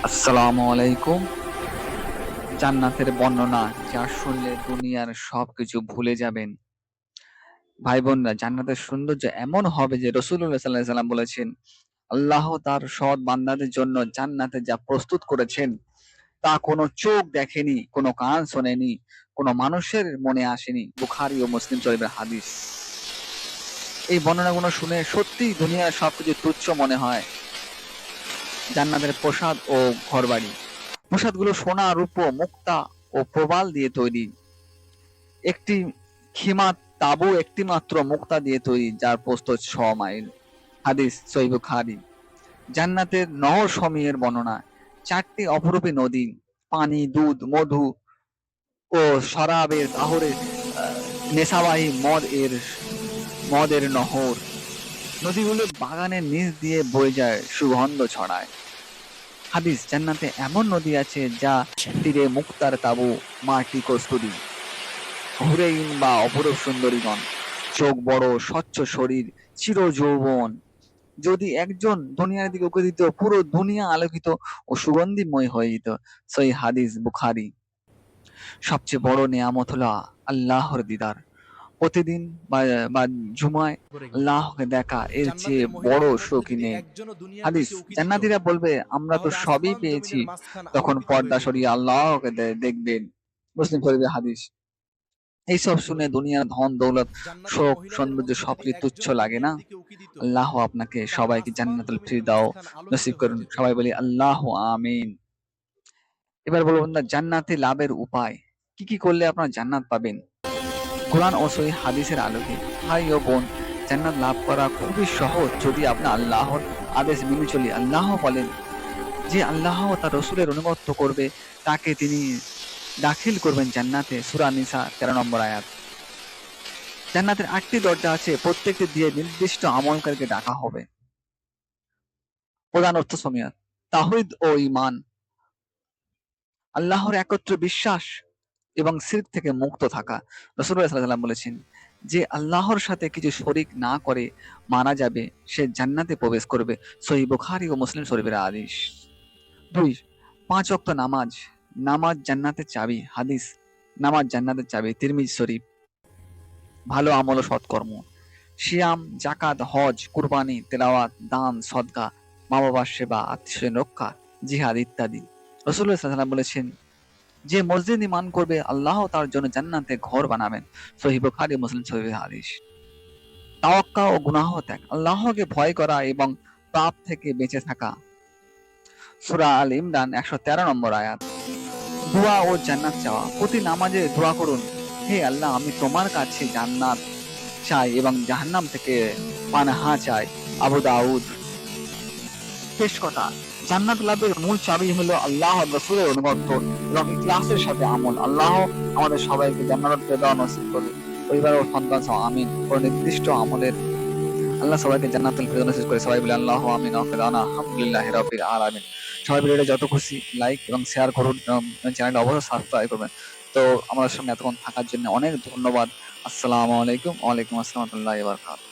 আসসালামু আলাইকুম। জান্নাতের বর্ণনা যা শুনলে দুনিয়ার সবকিছু ভুলে যাবেন। ভাই বোনরা, জান্নাতের সৌন্দর্য এমন হবে যে রাসূলুল্লাহ সাল্লাল্লাহু আলাইহি ওয়াসাল্লাম বলেছেন, আল্লাহ তার সৎ বান্দাদের জন্য জান্নাতে যা প্রস্তুত করেছেন তা কোনো চোখ দেখেনি, কোনো কান শোনেনি, কোনো মানুষের মনে আসেনি। বুখারী ও মুসলিম শরীফের হাদিস। এই বর্ণনাগুলো শুনে সত্যিই দুনিয়ার সবকিছু তুচ্ছ মনে হয়। জান্নাতের প্রসাদ ও ঘরবাড়ি। প্রাসাদগুলো সোনা, রূপো, মুক্তা ও প্রবাল দিয়ে তৈরি। একটি খিমাত তাঁবু একটি মাত্র মুক্তা দিয়ে তৈরি, যার প্রস্থ 6 মাইল। হাদিস সহিহ বুখারী। জান্নাতের নহর সমূহের বর্ণনা। 4টি অপরূপী নদী, পানি, দুধ, মধু ও শরাবের আহরে নেশাবাহী মদের নহর। নদীগুলো বাগানের নিচ দিয়ে বয়ে যায়, সুগন্ধ ছড়ায়। হাদিস, জান্নাতে এমন নদী আছে যা তীরে মুক্তার তাঁবু, মাটি কস্তুরী। হুরাইন বা অপরূপ সুন্দরীগণ, চোখ বড়, স্বচ্ছ শরীর, চির যৌবন। যদি একজন দুনিয়ার দিকে উঁকি দিত, পুরো দুনিয়া আলোকিত ও সুগন্ধিময় হয়ে যেত। সহিহ হাদিস বুখারী। সবচেয়ে বড় নেয়ামত হলো আল্লাহর দিদার। প্রতিদিন বা বা জুমায় আল্লাহকে দেখা, এর চেয়ে বড় সুখ নেই। হাদিস, জান্নাতীরা বলবে, আমরা তো সবই পেয়েছি। তখন পর্দা সরিয়ে আল্লাহকে দেখবেন। মুসলিম শরীফের হাদিস। এইসব শুনে দুনিয়ার ধন দৌলত, শোক, সৌন্দর্য সবই তুচ্ছ লাগে না? আল্লাহ আপনাকে সবাইকে জান্নাতুল ফিরদাউস নসিব করুন। সবাই বলি আল্লাহ আমিন। এবার বলবো না, জান্নাতে লাভের উপায় কি কি করলে আপনারা জান্নাত পাবেন। কোরআন ও সহিহ হাদিসের আলোকে ভাই ও বোন, জান্নাত লাভ করা খুবই সহজ যদি আপনি আল্লাহর আদেশ মেনে চলি। আল্লাহ বলেন, যে আল্লাহ ও তার রসুলের অনুগত্য করবে তাকে তিনি দাখিল করবেন জান্নাতে। সূরা নিসা 13 নম্বর আয়াত। জান্নাতের 8টি দরজা আছে, প্রত্যেকটি দিয়ে নির্দিষ্ট আমলকারীকে ডাকা হবে। প্রধান অর্থ সমিয়াত। তাওহীদ ও ঈমান, আল্লাহর একত্র বিশ্বাস এবং শিরক থেকে মুক্ত থাকা। রাসূলুল্লাহ সাল্লাল্লাহু আলাইহি ওয়াসাল্লাম বলেছেন, যে আল্লাহর সাথে কিছু শরীক না করে মারা যাবে, সে জান্নাতে প্রবেশ করবে। সহিহ বুখারী ও মুসলিম শরীফের হাদিস। 2, 5 ওয়াক্ত নামাজ। নামাজ জান্নাতের চাবি। হাদিস, নামাজ জান্নাতের চাবি। তিরমিজি শরীফ। ভালো আমল ও সৎকর্ম। সিয়াম, জাকাত, হজ, কুরবানি, তেলাওয়াত, দান, সদকা, মা বাবার সেবা, আত্মীয়স্বজন রক্ষা, জিহাদ ইত্যাদি। রাসূলুল্লাহ সাল্লাল্লাহু আলাইহি ওয়াসাল্লাম বলেছেন, যে মসজিদ নির্মাণ করবে, আল্লাহ তার জন্য জান্নাতে ঘর বানাবেন। সহিহ বুখারী, মুসলিম শরীফের হাদিস। তাওয়াক্কুল ও গুনাহ ত্যাগ, আল্লাহকে ভয় করা এবং পাপ থেকে বেঁচে থাকা। সূরা আল ইমরান 113 নম্বর আয়াত। দোয়া ও জান্নাত চাওয়া, প্রতি নামাজে দোয়া করুন, হে আল্লাহ, আমি তোমার কাছে জান্নাত চাই এবং জাহান্নাম থেকে পানাহা চাই। আবু দাউদ। শেষ কথা, জান্নাত লাভের মূল চাবি হলো আল্লাহ রাসূলের অনুগত্য এবং ইখলাসের সাথে আমল। আল্লাহ আমাদের সবাইকে জান্নাতুল ফেরদাউস নসিব করুন, পরিবার ও সন্তান সহ আমিন। কোন নির্দিষ্ট আমলের আল্লাহ সবাইকে জান্নাতুল ফেরদাউস নসিব করে। সবাই বলে আল্লাহু আমিন। আলহামদুলিল্লাহি রাব্বিল আলামিন। সবাই ভিডিওটা যত খুশি লাইক এবং শেয়ার করুন এবং চ্যানেলটা অবশ্যই সাবস্ক্রাইব করবেন। তো আমাদের সঙ্গে এতক্ষণ থাকার জন্য অনেক ধন্যবাদ। আসসালামু আলাইকুম। ওয়া আলাইকুম আসসালাম ওয়া রাহমাতুল্লাহি ওয়া বারাকাতুহু।